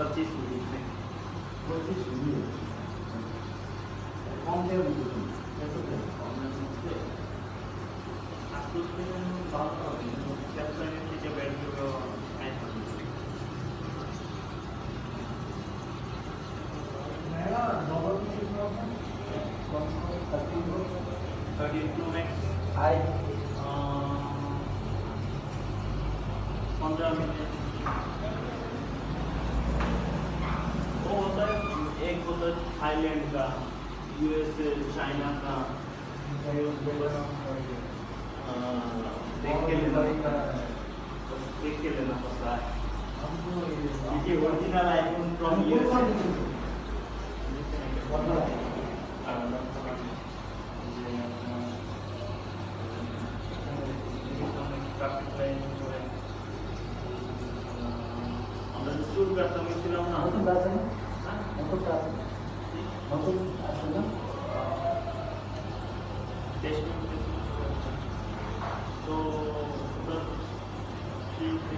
25 minute में। 25 minute कौन से कैसे आपको उसमें बात करोगे कैप्चर में नीचे बैठ के वो टाइम मेरा डबल कितना है 32 मैक्स आई 15 मिनट। वो होता है एक होता है थाईलैंड का, यूएसए, चाइना का, देख के लेना पड़ता है क्योंकि ओरिजिनल आईफोन फ्रॉम यूएसए। আমরা শুরু করতাম ছিলাম না নতুন আছে না নতুন আছে না टेस्ट तो उधर ठीक है।